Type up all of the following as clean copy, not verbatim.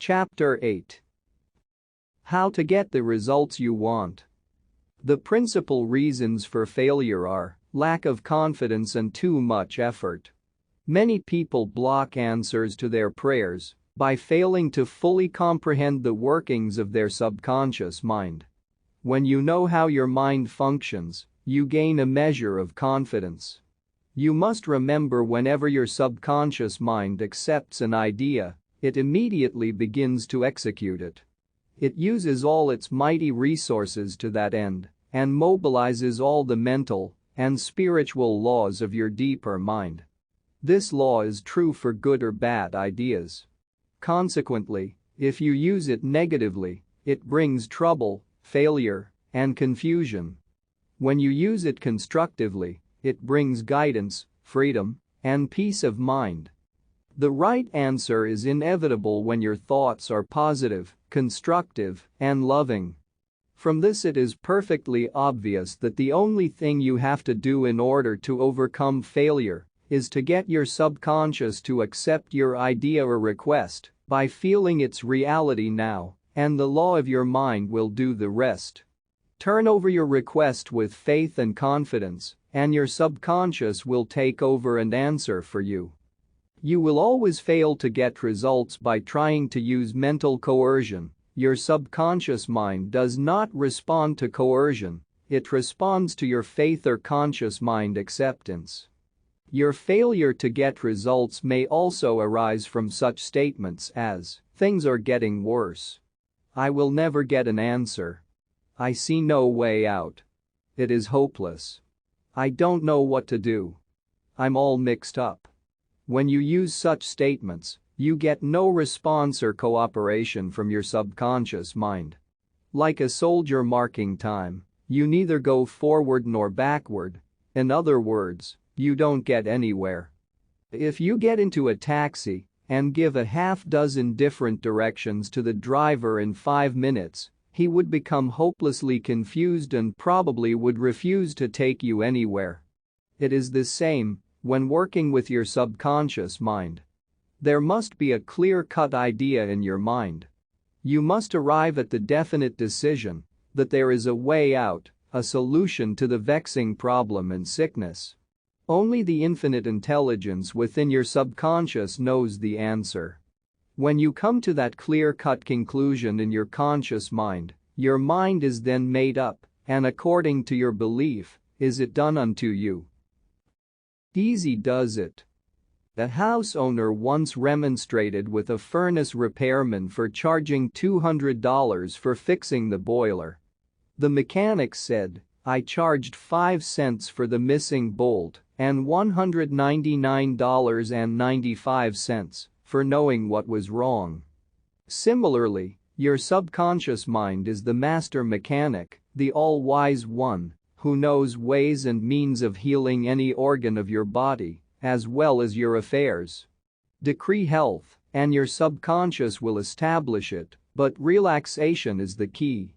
Chapter 8. How to get the results you want. The principal reasons for failure are lack of confidence and too much effort. Many people block answers to their prayers by failing to fully comprehend the workings of their subconscious mind. When you know how your mind functions, you gain a measure of confidence. You must remember, whenever your subconscious mind accepts an idea, it immediately begins to execute it. It uses all its mighty resources to that end and mobilizes all the mental and spiritual laws of your deeper mind. This law is true for good or bad ideas. Consequently, if you use it negatively, it brings trouble, failure, and confusion. When you use it constructively, it brings guidance, freedom, and peace of mind. The right answer is inevitable when your thoughts are positive, constructive, and loving. From this, it is perfectly obvious that the only thing you have to do in order to overcome failure is to get your subconscious to accept your idea or request by feeling its reality now, and the law of your mind will do the rest. Turn over your request with faith and confidence, and your subconscious will take over and answer for you. You will always fail to get results by trying to use mental coercion. Your subconscious mind does not respond to coercion, it responds to your faith or conscious mind acceptance. Your failure to get results may also arise from such statements as, "Things are getting worse. I will never get an answer. I see no way out. It is hopeless. I don't know what to do. I'm all mixed up." When you use such statements, you get no response or cooperation from your subconscious mind. Like a soldier marking time, you neither go forward nor backward. In other words, you don't get anywhere. If you get into a taxi and give a half-dozen different directions to the driver in 5 minutes, he would become hopelessly confused and probably would refuse to take you anywhere. It is the same when working with your subconscious mind. There must be a clear-cut idea in your mind. You must arrive at the definite decision that there is a way out, a solution to the vexing problem and sickness. Only the infinite intelligence within your subconscious knows the answer. When you come to that clear-cut conclusion in your conscious mind, your mind is then made up, and according to your belief, is it done unto you. Easy does it. A house owner once remonstrated with a furnace repairman for charging $200 for fixing the boiler. The mechanic said, "I charged 5 cents for the missing bolt and $199.95 for knowing what was wrong." Similarly, your subconscious mind is the master mechanic, the all-wise one, who knows ways and means of healing any organ of your body, as well as your affairs. Decree health, and your subconscious will establish it, but relaxation is the key.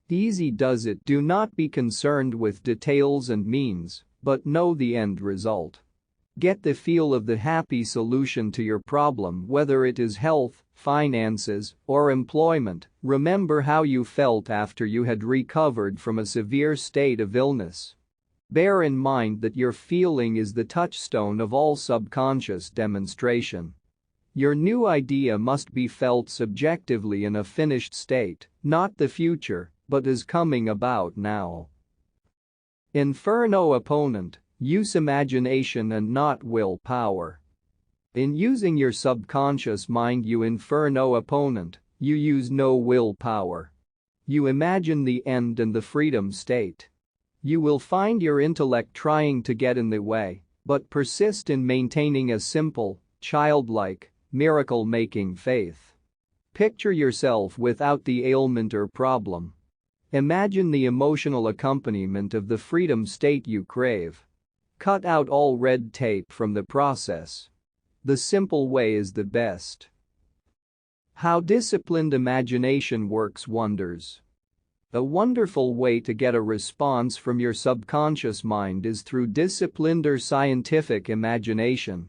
Easy does it. Do not be concerned with details and means, but know the end result. Get the feel of the happy solution to your problem, whether it is health, finances, or employment. Remember how you felt after you had recovered from a severe state of illness. Bear in mind that your feeling is the touchstone of all subconscious demonstration. Your new idea must be felt subjectively in a finished state, not the future, but as coming about now. Infer no opponent, use imagination and not willpower. In using your subconscious mind, you infer no opponent, you use no willpower. You imagine the end and the freedom state. You will find your intellect trying to get in the way, but persist in maintaining a simple, childlike, miracle-making faith. Picture yourself without the ailment or problem. Imagine the emotional accompaniment of the freedom state you crave. Cut out all red tape from the process. The simple way is the best. How disciplined imagination works wonders. A wonderful way to get a response from your subconscious mind is through disciplined or scientific imagination.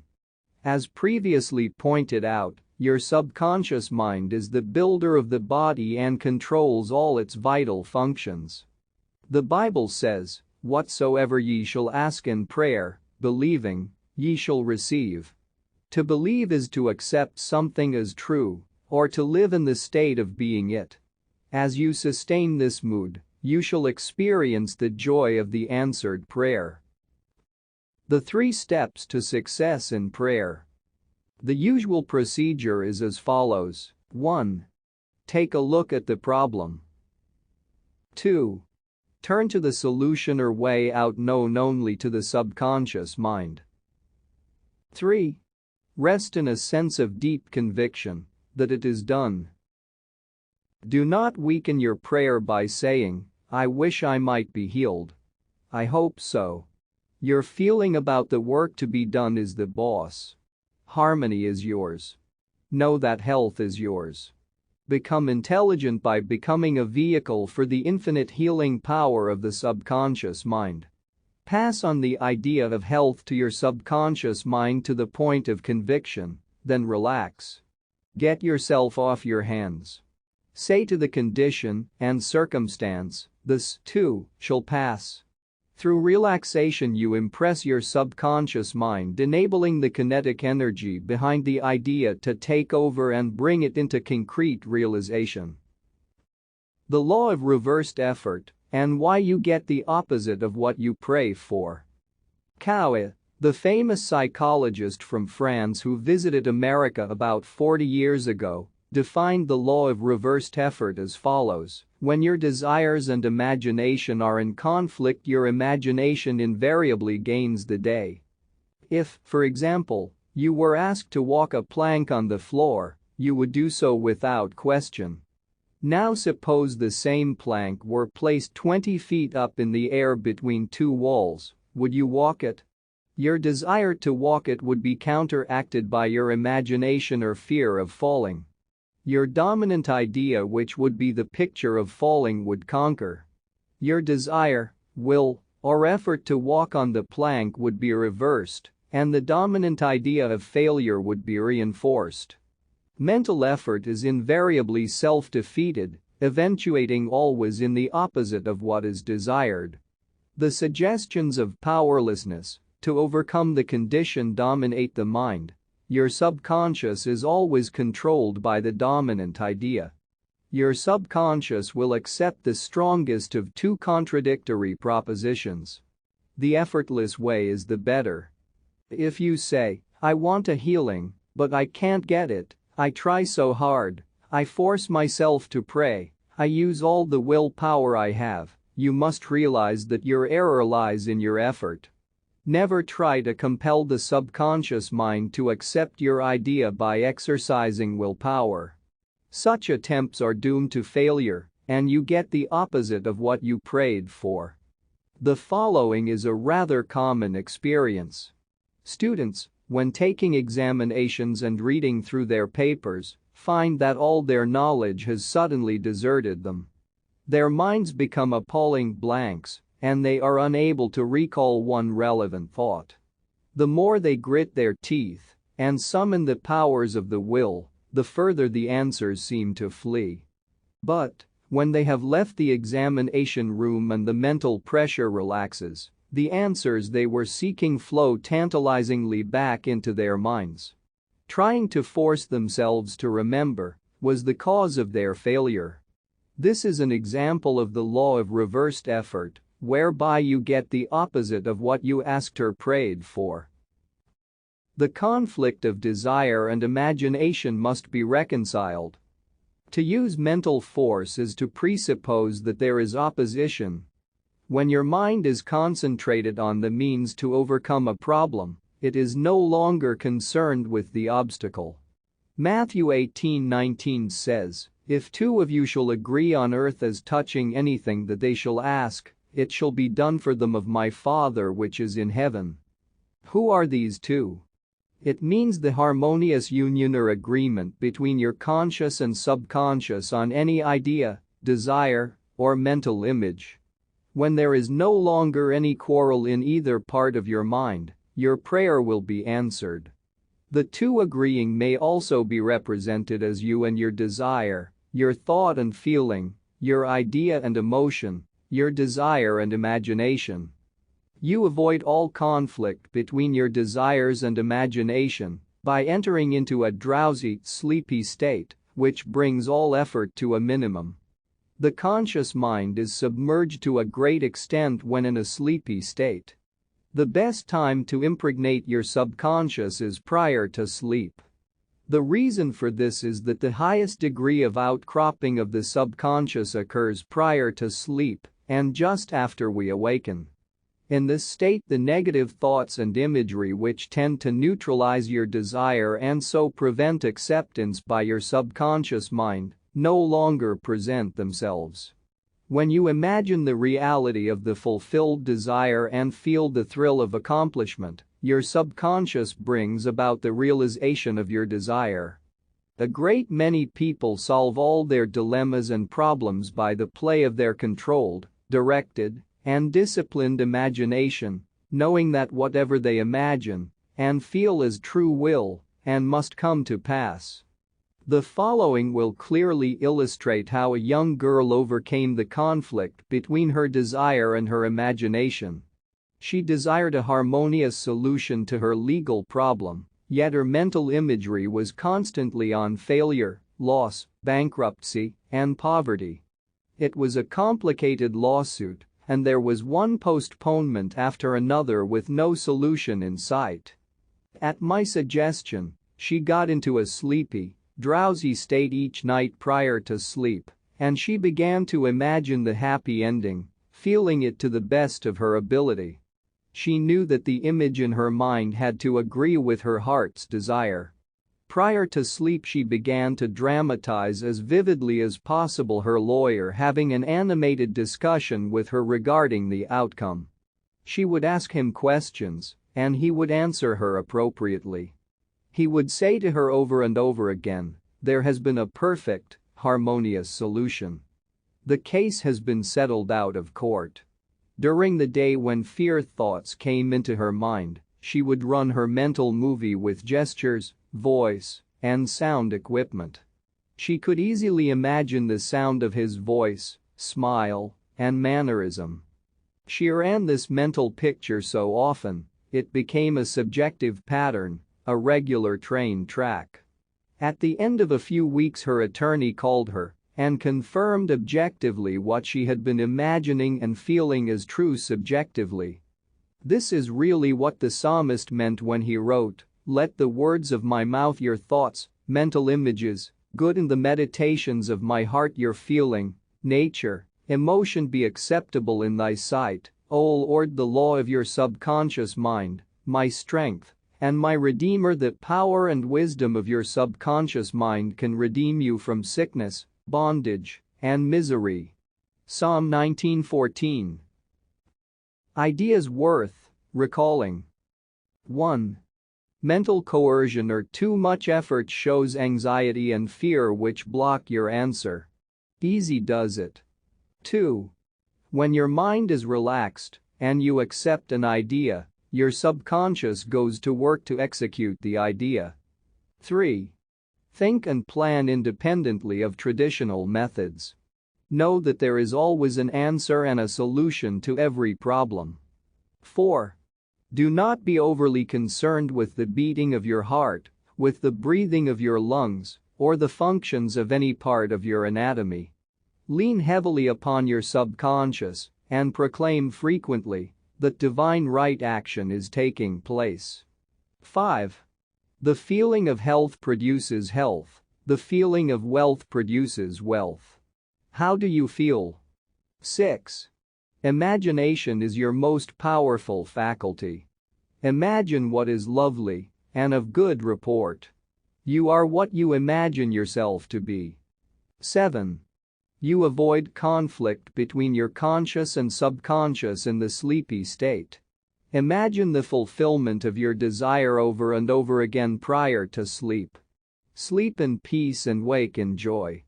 As previously pointed out, Your subconscious mind is the builder of the body and controls all its vital functions. The Bible says, "Whatsoever ye shall ask in prayer, believing, ye shall receive." To believe is to accept something as true, or to live in the state of being it. As you sustain this mood, you shall experience the joy of the answered prayer. The 3 steps to success in prayer. The usual procedure is as follows. 1. Take a look at the problem. 2. Turn to the solution or way out known only to the subconscious mind. 3. Rest in a sense of deep conviction that it is done. Do not weaken your prayer by saying, "I wish I might be healed. I hope so." Your feeling about the work to be done is the boss. Harmony is yours. Know that health is yours. Become intelligent by becoming a vehicle for the infinite healing power of the subconscious mind. Pass on the idea of health to your subconscious mind to the point of conviction, then relax. Get yourself off your hands. Say to the condition and circumstance, "This, too, shall pass." Through relaxation you impress your subconscious mind, enabling the kinetic energy behind the idea to take over and bring it into concrete realization. The law of reversed effort, and why you get the opposite of what you pray for. Coué, the famous psychologist from France who visited America about 40 years ago, defined the law of reversed effort as follows: when your desires and imagination are in conflict, your imagination invariably gains the day. If, for example, you were asked to walk a plank on the floor, you would do so without question. Now suppose the same plank were placed 20 feet up in the air between 2 walls, would you walk it? Your desire to walk it would be counteracted by your imagination or fear of falling. Your dominant idea, which would be the picture of falling, would conquer. Your desire, will, or effort to walk on the plank would be reversed, and the dominant idea of failure would be reinforced. Mental effort is invariably self-defeated, eventuating always in the opposite of what is desired. The suggestions of powerlessness to overcome the condition dominate the mind. Your subconscious is always controlled by the dominant idea. Your subconscious will accept the strongest of 2 contradictory propositions. The effortless way is the better. If you say, "I want a healing, but I can't get it, I try so hard, I force myself to pray, I use all the willpower I have," you must realize that your error lies in your effort. Never try to compel the subconscious mind to accept your idea by exercising willpower. Such attempts are doomed to failure, and you get the opposite of what you prayed for. The following is a rather common experience. Students, when taking examinations and reading through their papers, find that all their knowledge has suddenly deserted them. Their minds become appalling blanks, and they are unable to recall one relevant thought. The more they grit their teeth and summon the powers of the will, the further the answers seem to flee. But, when they have left the examination room and the mental pressure relaxes, the answers they were seeking flow tantalizingly back into their minds. Trying to force themselves to remember was the cause of their failure. This is an example of the law of reversed effort, whereby you get the opposite of what you asked or prayed for. The conflict of desire and imagination must be reconciled. To use mental force is to presuppose that there is opposition. When your mind is concentrated on the means to overcome a problem, it is no longer concerned with the obstacle. Matthew 18:19 says, "If 2 of you shall agree on earth as touching anything that they shall ask, it shall be done for them of my Father which is in heaven." Who are these 2? It means the harmonious union or agreement between your conscious and subconscious on any idea, desire, or mental image. When there is no longer any quarrel in either part of your mind, your prayer will be answered. The two agreeing may also be represented as you and your desire, your thought and feeling, your idea and emotion, your desire and imagination. You avoid all conflict between your desires and imagination by entering into a drowsy, sleepy state, which brings all effort to a minimum. The conscious mind is submerged to a great extent when in a sleepy state. The best time to impregnate your subconscious is prior to sleep. The reason for this is that the highest degree of outcropping of the subconscious occurs prior to sleep and just after we awaken. In this state, the negative thoughts and imagery which tend to neutralize your desire and so prevent acceptance by your subconscious mind no longer present themselves. When you imagine the reality of the fulfilled desire and feel the thrill of accomplishment, your subconscious brings about the realization of your desire. A great many people solve all their dilemmas and problems by the play of their controlled, directed, and disciplined imagination, knowing that whatever they imagine and feel is true will and must come to pass. The following will clearly illustrate how a young girl overcame the conflict between her desire and her imagination. She desired a harmonious solution to her legal problem, yet her mental imagery was constantly on failure, loss, bankruptcy, and poverty. It was a complicated lawsuit, and there was one postponement after another with no solution in sight. At my suggestion, she got into a sleepy, drowsy state each night prior to sleep, and she began to imagine the happy ending, feeling it to the best of her ability. She knew that the image in her mind had to agree with her heart's desire. Prior to sleep, she began to dramatize as vividly as possible her lawyer having an animated discussion with her regarding the outcome. She would ask him questions, and he would answer her appropriately. He would say to her over and over again, "There has been a perfect, harmonious solution. The case has been settled out of court." During the day when fear thoughts came into her mind, she would run her mental movie with gestures, voice, and sound equipment. She could easily imagine the sound of his voice, smile, and mannerism. She ran this mental picture so often, it became a subjective pattern, a regular train track. At the end of a few weeks, her attorney called her and confirmed objectively what she had been imagining and feeling as true subjectively. This is really what the psalmist meant when he wrote, "Let the words of my mouth, your thoughts, mental images, good and the meditations of my heart, your feeling, nature, emotion be acceptable in thy sight, O Lord, the law of your subconscious mind, my strength, and my Redeemer." The power and wisdom of your subconscious mind can redeem you from sickness, bondage, and misery. Psalm 19:14. Ideas worth recalling. 1. Mental coercion or too much effort shows anxiety and fear which block your answer. Easy does it. 2. When your mind is relaxed and you accept an idea, your subconscious goes to work to execute the idea. 3. Think and plan independently of traditional methods. Know that there is always an answer and a solution to every problem. 4. Do not be overly concerned with the beating of your heart, with the breathing of your lungs, or the functions of any part of your anatomy. Lean heavily upon your subconscious and proclaim frequently that divine right action is taking place. 5. The feeling of health produces health. The feeling of wealth produces wealth. How do you feel? 6. Imagination is your most powerful faculty. Imagine what is lovely and of good report. You are what you imagine yourself to be. 7. You avoid conflict between your conscious and subconscious in the sleepy state. Imagine the fulfillment of your desire over and over again prior to sleep. Sleep in peace and wake in joy.